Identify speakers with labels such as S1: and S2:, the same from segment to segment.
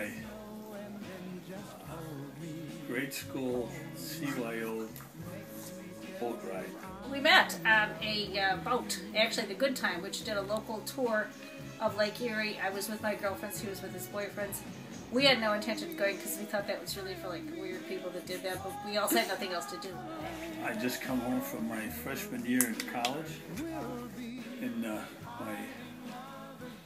S1: my grade school CYO boat ride.
S2: We met on a boat, actually the Good Time, which did a local tour of Lake Erie. I was with my girlfriends, he was with his boyfriends. We had no intention of going because we thought that was really for like weird people that did that, but we also had nothing else to do.
S1: I just come home from my freshman year in college, and my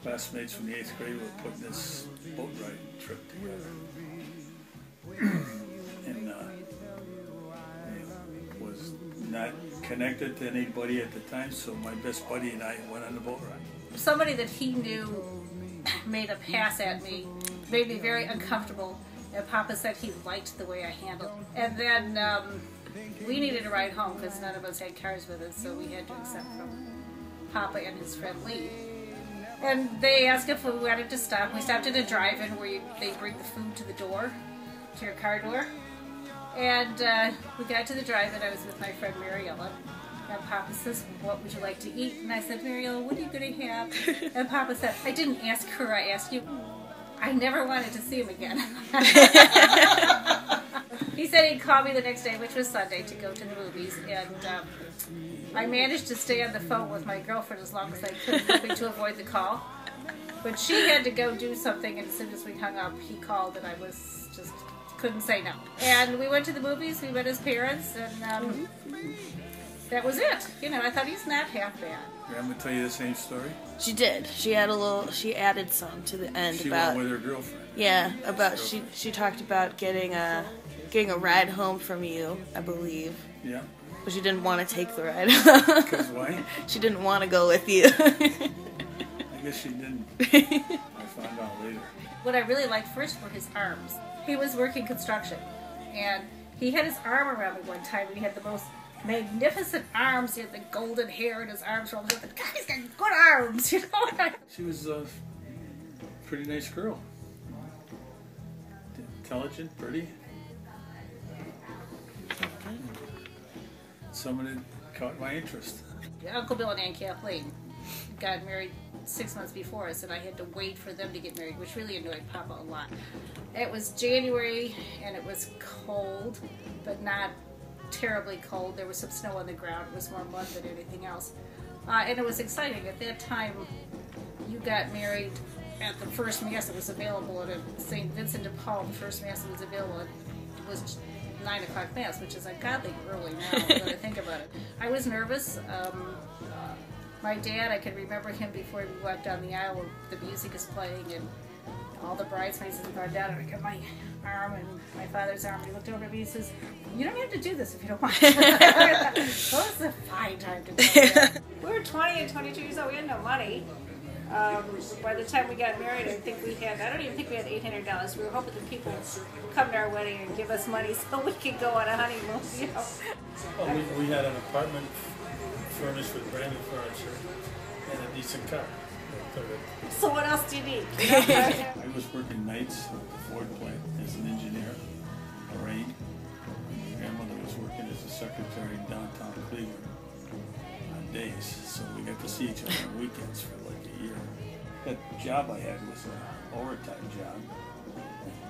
S1: classmates from the 8th grade were putting this boat ride trip together. And I was not connected to anybody at the time, so my best buddy and I went on the boat ride.
S2: Somebody that he knew made a pass at me, made me very uncomfortable, and Papa said he liked the way I handled it. And then we needed a ride home because none of us had cars with us, so we had to accept from Papa and his friend Lee. And they asked if we wanted to stop. We stopped at a drive-in where they bring the food to the door, to your car door. And we got to the drive-in. I was with my friend Mariella. And Papa says, "What would you like to eat?" And I said, "Mariella, what are you going to have?" And Papa said, "I didn't ask her, I asked you." I never wanted to see him again. He said he'd call me the next day, which was Sunday, to go to the movies. And I managed to stay on the phone with my girlfriend as long as I could, hoping to avoid the call. But she had to go do something, and as soon as we hung up, he called, and I was just couldn't say no. And we went to the movies, we met his parents, and that was it. You know, I thought he's not half bad.
S1: Grandma tell you the same story?
S3: She did. She had she added some to the end
S1: She
S3: about
S1: went with her girlfriend.
S3: Yeah, about she talked about getting a ride home from you, I believe.
S1: Yeah.
S3: But she didn't want to take the ride.
S1: Because why?
S3: She didn't want to go with you.
S1: I guess she didn't. I found out later.
S2: What I really liked first were his arms. He was working construction, and he had his arm around me one time, and he had the most magnificent arms. He had the golden hair in his arms. I thought, God, he's got good arms, you know.
S1: She was a pretty nice girl. Intelligent, pretty. Someone that caught my interest.
S2: Uncle Bill and Aunt Kathleen got married 6 months before us, and I had to wait for them to get married, which really annoyed Papa a lot. It was January, and it was cold, but not terribly cold. There was some snow on the ground. It was more mud than anything else. And it was exciting. At that time, you got married at the first Mass that was available at St. Vincent de Paul. The first Mass that was available, it was 9 o'clock Mass, which is ungodly early now when I think about it. I was nervous. My dad, I can remember him before we walked down the aisle where the music is playing and all the bridesmaids have gone down, and I got my arm and my father's arm, and he looked over at me and says, "You don't have to do this if you don't want to." Well, it's a fine time to do that. We were 20 and 22 years old. We had no money. By the time we got married, I don't even think we had $800. We were hoping that people would come to our wedding and give us money so we could go on a honeymoon, you know.
S1: Well, we had an apartment furnished with brand new furniture and a decent car.
S2: So what else do you need?
S1: I was working nights at the Ford plant as an engineer, arraigned. My grandmother was working as a secretary in downtown Cleveland on days, so we got to see each other on weekends for like a year. That job I had was an overtime job.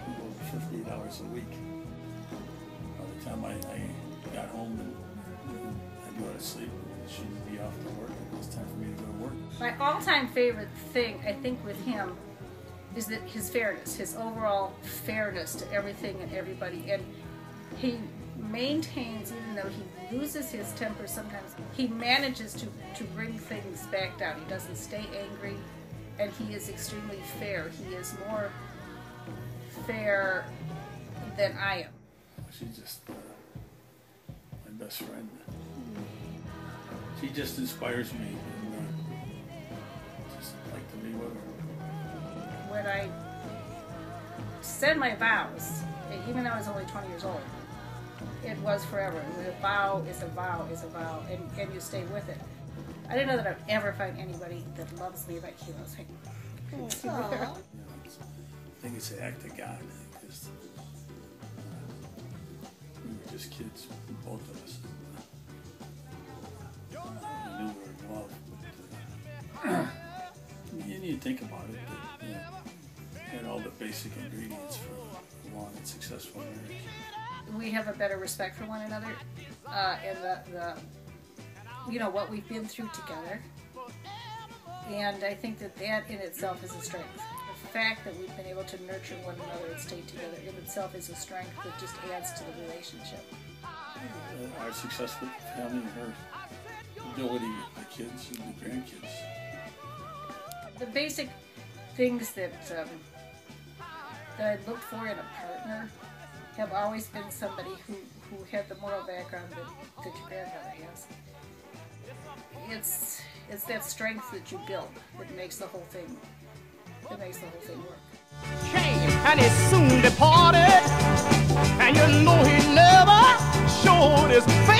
S1: We worked 50 hours a week. By the time I got home and I'd go to sleep, she'd be off to work. It was time for me to go to work.
S2: My all-time favorite thing, I think, with him is that his fairness, his overall fairness to everything and everybody. And he maintains, even though he loses his temper sometimes, he manages to bring things back down. He doesn't stay angry, and he is extremely fair. He is more fair than I am.
S1: She's just my best friend. She just inspires me, and just like to be with her.
S2: When I said my vows, even though I was only 20 years old, it was forever. A vow is a vow is a vow, and you stay with it. I didn't know that I'd ever find anybody that loves me like he loves me.
S1: I think it's an act of God. Because, we were just kids, both of us. We knew we were in love. But, you need to think about it. But, and all the basic ingredients for a long and successful marriage.
S2: We have a better respect for one another, and the what we've been through together. And I think that in itself is a strength. The fact that we've been able to nurture one another and stay together in itself is a strength that just adds to the relationship.
S1: Our successful family and her ability with the kids and the grandkids.
S2: The basic things that I look for in a partner have always been somebody who had the moral background that your grandmother has. It's that strength that you build that makes the whole thing work.
S4: Came and he soon departed, and you know he never showed his face.